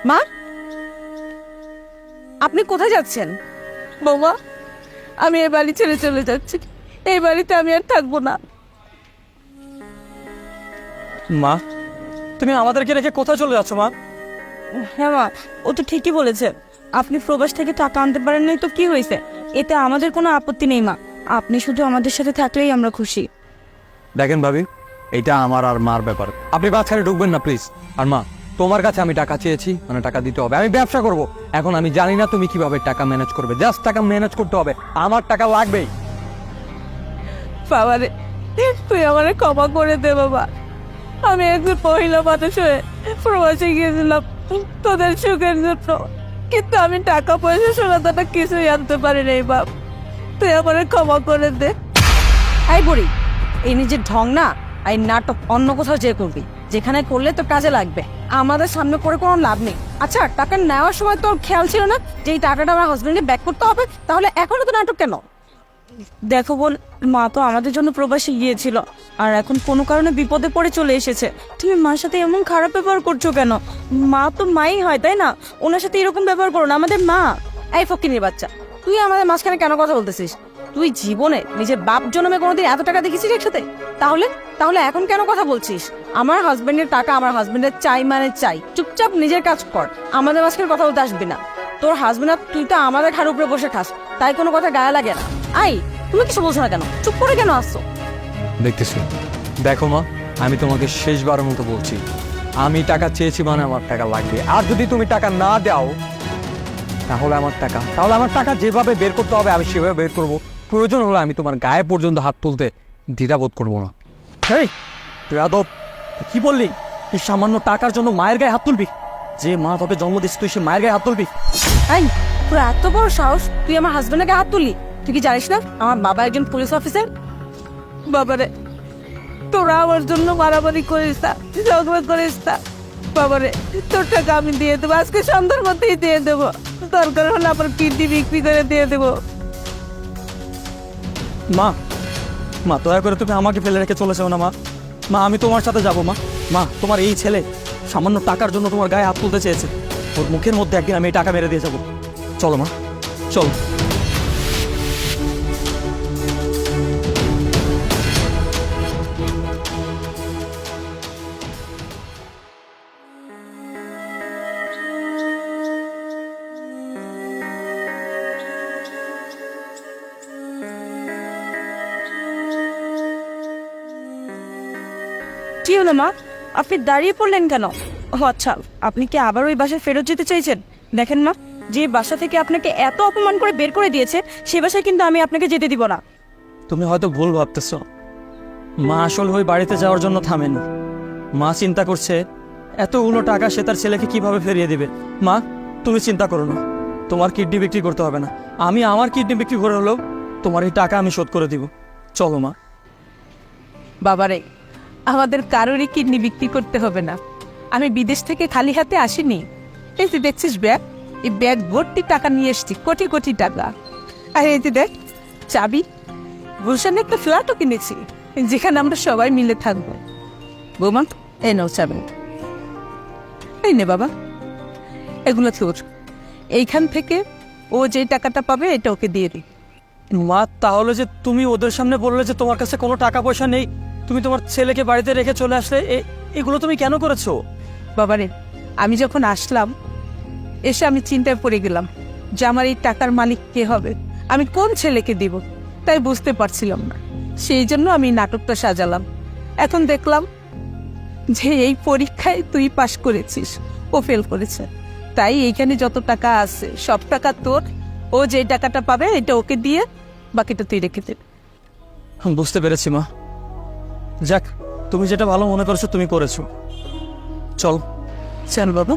মা, আপনি কোথায় যাচ্ছেন? বৌমা, আমি এই বাড়ি ছেড়ে চলে যাচ্ছি। এই বাড়িতে আমি আর থাকবো না। মা, তুমি আমাদেরকে রেখে কোথায় চলে যাচ্ছ মা? হ্যাঁ মা, ও তো ঠিকই বলেছে। আপনি প্রবাস থেকে টাকা আনতে পারেন নাই তো কি হয়েছে? এতে আমাদের কোনো আপত্তি নেই মা। আপনি শুধু আমাদের সাথে থাকলেই আমরা খুশি। দেখেন ভাবি, এইটা আমার আর মার ব্যাপার, আপনি বাচ্চারে ঢুকবেন না প্লিজ। আর মা, তোমার কাছে আমি টাকা চেয়েছি, মানে টাকা দিতে হবে। আমি ব্যবসা করব, এখন আমি জানি না তুমি কিভাবে টাকা ম্যানেজ করবে। জাস্ট টাকা ম্যানেজ করতে হবে, আমার টাকা লাগবেই। বাবারে, তুই আমারে ক্ষমা করে দে বাবা। আমি একজন মহিলা মানুষ হয়ে প্রবাসে গিয়েছিলাম তোদের সুখের জন্য, কিন্তু আমি টাকা পয়সা সোনা দানা কিছুই আনতে পারি নাই বাপ। তুই আমারে ক্ষমা করে দে। এই বুড়ি, এই নিজের ঢং না, এই নাটক অন্য কোথাও যে করবি, যেখানে করলে তো কাজে লাগবে। আমাদের সামনে করে কোনো লাভ নেই। আচ্ছা, টাকা নেওয়ার সময় তোর খেয়াল ছিল না যে এই টাকাটা আমার হাজবেন্ডে ব্যাক করতে হবে? তাহলে এখনো তো নাটক কেন? দেখো বোন, মা তো আমাদের জন্য প্রবাসে গিয়েছিল, আর এখন কোনো কারণে বিপদে পড়ে চলে এসেছে। তুমি মার সাথে এমন খারাপ ব্যবহার করছো কেন? মা তো মাই হয়, তাই না? ওনার সাথে এরকম ব্যবহার করো না, আমাদের মা। এই ফকিনীর বাচ্চা, তুই আমাদের মাঝখানে কেন কথা বলতেছিস? তুই জীবনে নিজের বাপ জন্মে কোনোদিন এত টাকা দেখেছিস একসাথে? তাহলে তাহলে এখন কেন কথা বলছিস? আমার হাজবেন্ডের টাকা আমার হাজবেন্ডের চাই মানে চাই। চুপচাপ নিজের কাজ কর, আমাদের মাঝখানে কথা বলতে আসবি না। তোর হাজবেন্ড আর তুই তো আমাদের ঘাড়ের উপরে বসে খাস, তাই কোনো কথা গায়ে লাগে না। আই, তুমি কিছু বলছো না কেন? চুপ করে কেন আসছো? দেখতেছি, দেখো মা, আমি তোমাকে শেষবারের মতো বলছি, আমি টাকা চেয়েছি মানে আমার টাকা লাগবে। আর যদি তুমি টাকা না দাও, তাহলে আমার টাকা যেভাবে বের করতে হবে আমি সেভাবে বের করব। প্রয়োজন হলে আমি তোমার গায়ে পর্যন্ত হাত তুলতে দ্বিধাবোধ করবো না। এই তুই আদব, কি বললি? তুই সামান্য টাকার জন্য মায়ের গায়ে হাত তুলবি? যে মা তোকে জন্ম দিচ্ছে তুই সে মায়ের গায়ে হাত তুলবি? এই, তোর এত বড় সাহস, তুই আমার হাজবেন্ডকে হাত তুললি? তুই কি জানিস না আমার বাবা একজন পুলিশ অফিসার? বাবারে, তোরা আমার জন্য মারামারি করিস না, ঝগড়া করিস না। বাবারে, তোর টাকা আমি দিয়ে দেবো, আজকে সন্ধ্যার মধ্যেই দিয়ে দেবো। দরকার হলে আমার কিডনি বিক্রি করে দিয়ে দেবো। মা, মা দয়া করে তুমি আমাকে ফেলে রেখে চলে যাও না মা। মা, আমি তোমার সাথে যাবো মা। মা, তোমার এই ছেলে সামান্য টাকার জন্য তোমার গায়ে হাত তুলতে চেয়েছে, ওর মুখের মধ্যে একদিন আমি এই টাকা মেরে দিয়ে যাবো। চলো মা, চলো। কি হলো মা, আপনি দাঁড়িয়ে পড়লেন কেন? ও আচ্ছা, আপনি কি আবার ওই বাসায় ফেরত যেতে চাইছেন? দেখেন মা, যে বাসা থেকে আপনাকে এত অপমান করে বের করে দিয়েছে, সে বাসায় কিন্তু আমি আপনাকে যেতে দিব না। তুমি হয়তো ভুল ভাবতেছ, মা আসলে ওই বাড়িতে যাওয়ার জন্য থামেনি। মা চিন্তা করছে এতগুলো টাকা সে তার ছেলেকে কিভাবে ফিরিয়ে দিবে। মা, তুমি চিন্তা করো না, তোমার কিডনি বিক্রি করতে হবে না। আমি আমার কিডনি বিক্রি করে হলেও তোমার এই টাকা আমি শোধ করে দিব। চলো মা। বাবারে, আমাদের কারোরই কিডনি বিক্রি করতে হবে না। আমি বিদেশ থেকে খালি হাতে আসিনি। এই যে দেখছিস ব্যাগ, এই ব্যাগ ভর্তি টাকা নিয়ে এসছি, কোটি কোটি টাকা। আর এই যে দেখ চাবি, গুলশানে একটা ফ্ল্যাটও কিনেছি, যেখানে আমরা সবাই মিলে থাকবো। বৌমা, এই নাও চাবি। এই নে বাবা, এগুলো তোর। এইখান থেকে ও যে টাকাটা পাবে এটা ওকে দিয়ে দিই। মা, তাহলে যে তুমি ওদের সামনে বললে যে তোমার কাছে কোনো টাকা পয়সা নেই, তুমি তোমার ছেলেকে বাড়িতে রেখে চলে আসলে, এগুলো তুমি কেন করেছো? বাবারে, আমি যখন আসলাম, এসে আমি চিন্তায় পড়ে গেলাম যে আমার এই টাকার মালিক কে হবে, আমি কোন ছেলেকে দিব, তাই বুঝতে পারছিলাম না। সেই জন্য আমি নাটকটা সাজালাম। এখন দেখলাম যে এই পরীক্ষায় তুই পাশ করেছিস, ও ফেল করেছে, তাই এইখানে যত টাকা আছে সব টাকা তোর। ও যে টাকাটা পাবে এটা ওকে দিয়ে বাকিটা তুই রেখে দে। বুঝতে পেরেছি মা। যাক, তুমি যেটা ভালো মনে করেছো তুমি করেছো। চল। চল বাবা।